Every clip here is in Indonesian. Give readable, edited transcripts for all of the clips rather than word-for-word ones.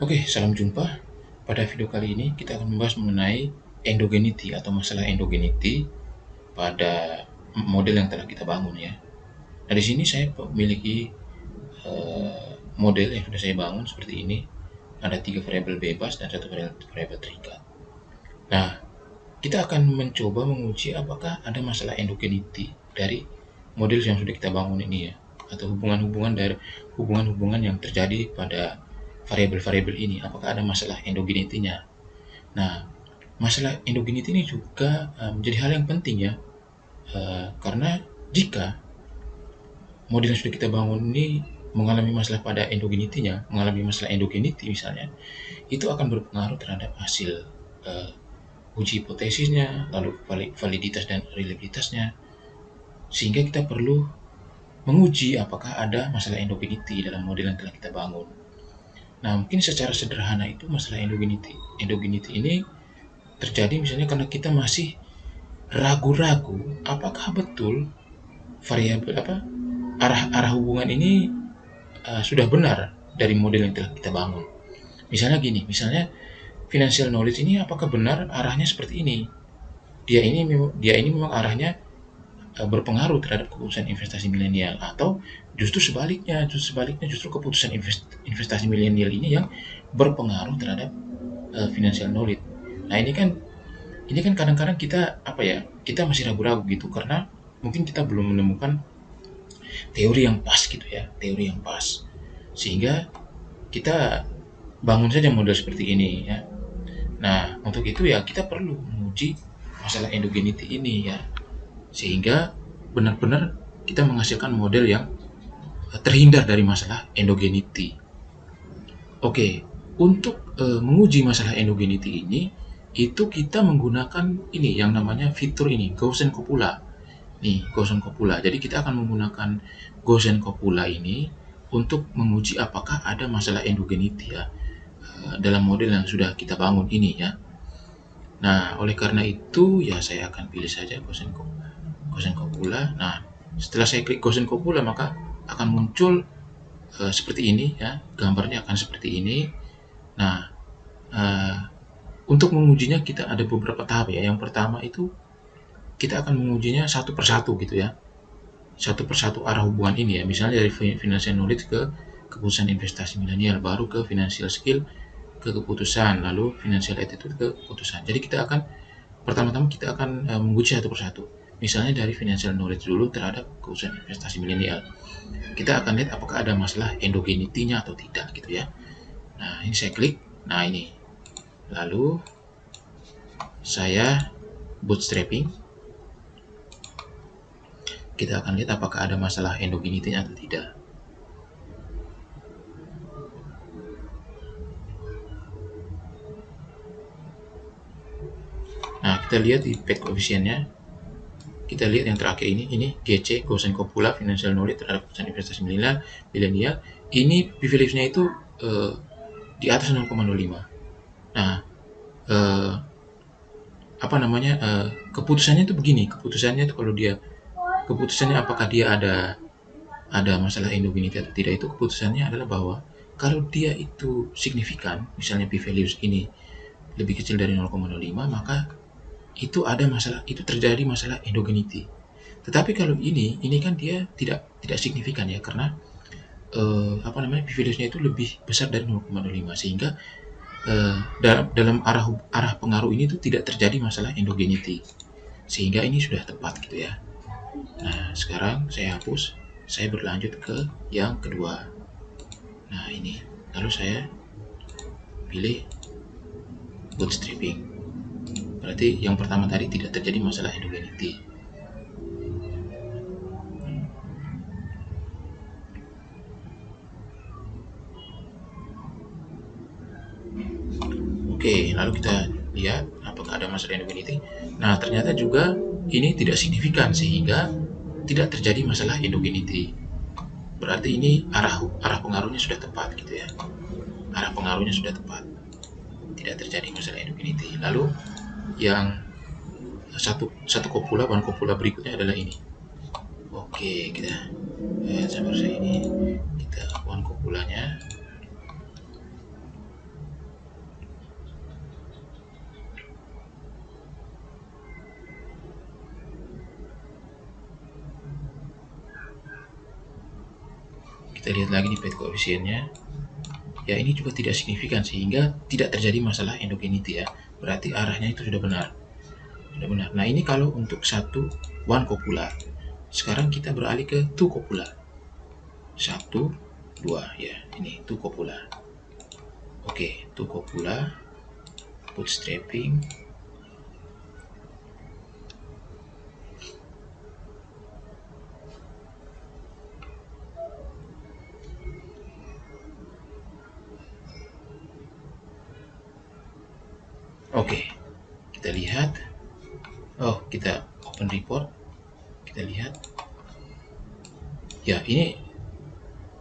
Oke, salam jumpa. Pada video kali ini kita akan membahas mengenai endogenity atau masalah endogenity pada model yang telah kita bangun ya. Nah, di sini saya memiliki model yang sudah saya bangun seperti ini. Ada 3 variabel bebas dan 1 variabel terikat. Nah, kita akan mencoba menguji apakah ada masalah endogenity dari model yang sudah kita bangun ini ya, atau hubungan-hubungan yang terjadi pada variabel-variabel ini, apakah ada masalah endogenity-nya. Nah, masalah endogenity ini juga menjadi hal yang penting ya, karena jika model yang sudah kita bangun ini mengalami masalah pada endogenity-nya, mengalami masalah endogenity misalnya, itu akan berpengaruh terhadap hasil uji hipotesisnya, lalu validitas dan reliabilitasnya, sehingga kita perlu menguji apakah ada masalah endogenity dalam model yang telah kita bangun. Nah, mungkin secara sederhana itu masalah endogenity. Endogenity ini terjadi misalnya karena kita masih ragu-ragu apakah betul variabel arah hubungan ini sudah benar dari model yang telah kita bangun. Misalnya gini, misalnya financial knowledge ini apakah benar arahnya seperti ini? Dia ini memang arahnya berpengaruh terhadap keputusan investasi milenial, atau justru keputusan investasi milenial ini yang berpengaruh terhadap financial knowledge. Nah, ini kan kadang-kadang kita masih ragu-ragu gitu karena mungkin kita belum menemukan teori yang pas gitu ya, teori yang pas, sehingga kita bangun saja model seperti ini ya. Nah, untuk itu ya kita perlu menguji masalah endogenity ini ya, sehingga benar-benar kita menghasilkan model yang terhindar dari masalah endogenity. Oke, untuk menguji masalah endogenity ini, itu kita menggunakan ini yang namanya fitur ini, Gaussian copula. Nih, Gaussian copula. Jadi kita akan menggunakan Gaussian copula ini untuk menguji apakah ada masalah endogenity ya dalam model yang sudah kita bangun ini ya. Nah, oleh karena itu ya saya akan pilih saja Gaussian copula. Nah, setelah saya klik Gaussian copula maka akan muncul seperti ini ya, gambarnya akan seperti ini. Nah, untuk mengujinya kita ada beberapa tahap ya. Yang pertama itu kita akan mengujinya satu persatu gitu ya, satu persatu arah hubungan ini ya. Misalnya dari financial knowledge ke keputusan investasi milenial, baru ke financial skill ke keputusan, lalu financial attitude ke keputusan. Jadi pertama-tama kita akan menguji satu persatu. Misalnya dari financial knowledge dulu terhadap keputusan investasi milenial. Kita akan lihat apakah ada masalah endogenity-nya atau tidak gitu ya. Nah, ini saya klik. Nah, ini. Lalu saya bootstrapping. Kita akan lihat apakah ada masalah endogenity-nya atau tidak. Nah, kita lihat di path coefficient-nya. Kita lihat yang terakhir ini GC, Gaussian copula, financial knowledge terhadap keputusan investasi milenial. Ini p-value-nya itu di atas 0,05. Nah, keputusannya itu begini. Keputusannya apakah dia ada masalah endogenity atau tidak, itu keputusannya adalah bahwa kalau dia itu signifikan, misalnya p-values ini lebih kecil dari 0,05, maka itu terjadi masalah endogenity. Tetapi kalau ini kan dia tidak signifikan ya, karena p-values-nya itu lebih besar dari 0,05, sehingga dalam arah pengaruh ini tuh tidak terjadi masalah endogenity, sehingga ini sudah tepat gitu ya. Nah, sekarang saya hapus, saya berlanjut ke yang kedua. Nah, ini lalu saya pilih bootstrapping. Berarti yang pertama tadi tidak terjadi masalah endogenity. Oke, lalu kita lihat apakah ada masalah endogenity. Nah, ternyata juga ini tidak signifikan, sehingga tidak terjadi masalah endogenity. Berarti ini arah pengaruhnya sudah tepat gitu ya. Arah pengaruhnya sudah tepat. Tidak terjadi masalah endogenity. Lalu yang satu kopula berikutnya adalah ini. Oke, kita sampai ini kita one kopulanya. Kita lihat lagi di path koefisiennya. Ya, ini juga tidak signifikan sehingga tidak terjadi masalah endogenity ya. Berarti arahnya itu sudah benar. Nah, ini kalau untuk one copula. Sekarang kita beralih ke two copula. 1, 2 ya. Ini two copula. Oke, two copula. Bootstrapping. Oke, kita lihat. Oh, kita open report. Kita lihat. Ya, ini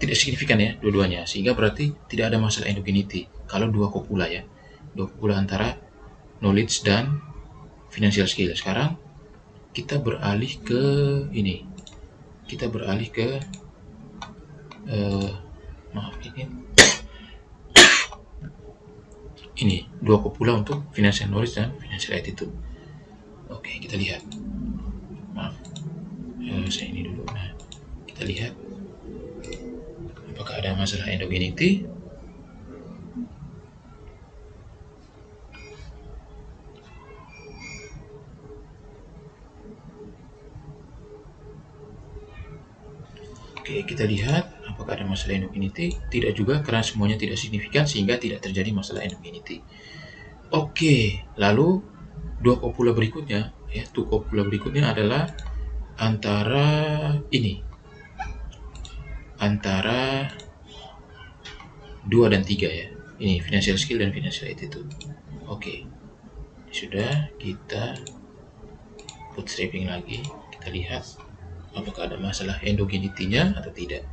tidak signifikan ya dua-duanya, sehingga berarti tidak ada masalah endogenity kalau dua copula ya. Dua copula antara knowledge dan financial skill. Sekarang kita beralih ke ini. Kita beralih ke ini dua copula untuk financial knowledge dan financial attitude. Oke, kita lihat. Saya ini dulu. Nah, kita lihat apakah ada masalah endogenity. Oke, kita lihat apakah ada masalah endogenity. Tidak juga, karena semuanya tidak signifikan sehingga tidak terjadi masalah endogenity. Oke, lalu dua copula berikutnya ya, two copula berikutnya adalah antara 2 dan 3 ya. Ini financial skill dan financial attitude. Oke. Sudah, kita bootstrapping lagi. Kita lihat apakah ada masalah endogenity-nya atau tidak.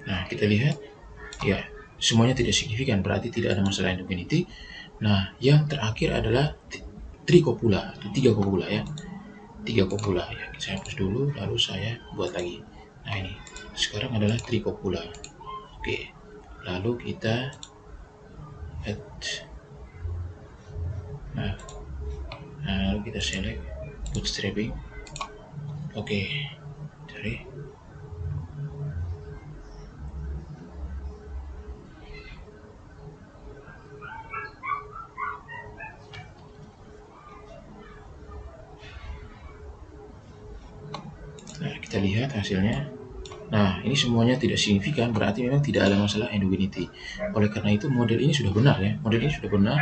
Nah, kita lihat ya, semuanya tidak signifikan, berarti tidak ada masalah endogenity. Nah, yang terakhir adalah tricopula atau 3 copula ya. 3 copula ya. Saya hapus dulu, lalu saya buat lagi. Nah, ini sekarang adalah tricopula. Oke, lalu kita add. Nah, lalu kita select bootstrapping. Oke, cari. Nah, kita lihat hasilnya. Nah, ini semuanya tidak signifikan, berarti memang tidak ada masalah endogenity. Oleh karena itu, model ini sudah benar ya. Model ini sudah benar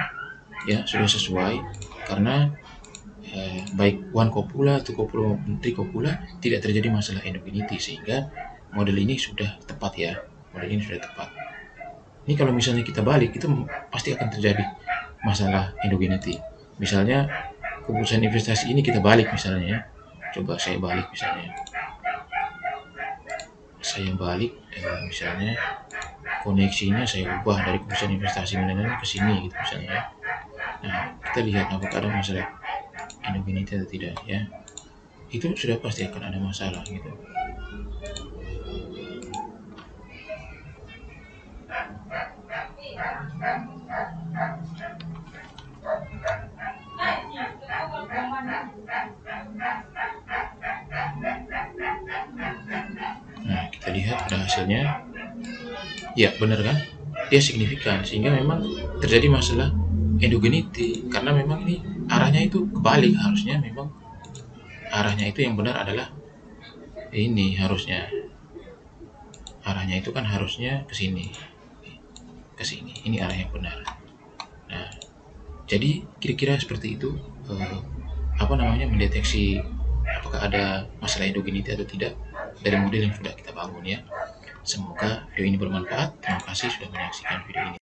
ya, sudah sesuai, karena baik one copula, two copula, three copula tidak terjadi masalah endogenity, sehingga model ini sudah tepat ya. Model ini sudah tepat. Ini kalau misalnya kita balik, itu pasti akan terjadi masalah endogenity. Misalnya keputusan investasi ini kita balik misalnya ya. Coba saya balik misalnya. Misalnya koneksinya saya ubah dari keputusan investasi milenial ke sini gitu misalnya ya. Nah, kita lihat apakah ada masalah endogenity atau tidak ya. Itu sudah pasti akan ada masalah gitu. Nah, kita lihat ada hasilnya. Ya, benar kan? Dia signifikan, sehingga memang terjadi masalah endogenity, karena memang ini arahnya itu kebalik. Harusnya memang arahnya itu yang benar adalah ini, harusnya arahnya itu kan harusnya ke sini. Ini arah yang benar. Nah, jadi kira-kira seperti itu mendeteksi apakah ada masalah endogenity atau tidak dari model yang sudah kita bangun ya. Semoga video ini bermanfaat. Terima kasih sudah menyaksikan video ini.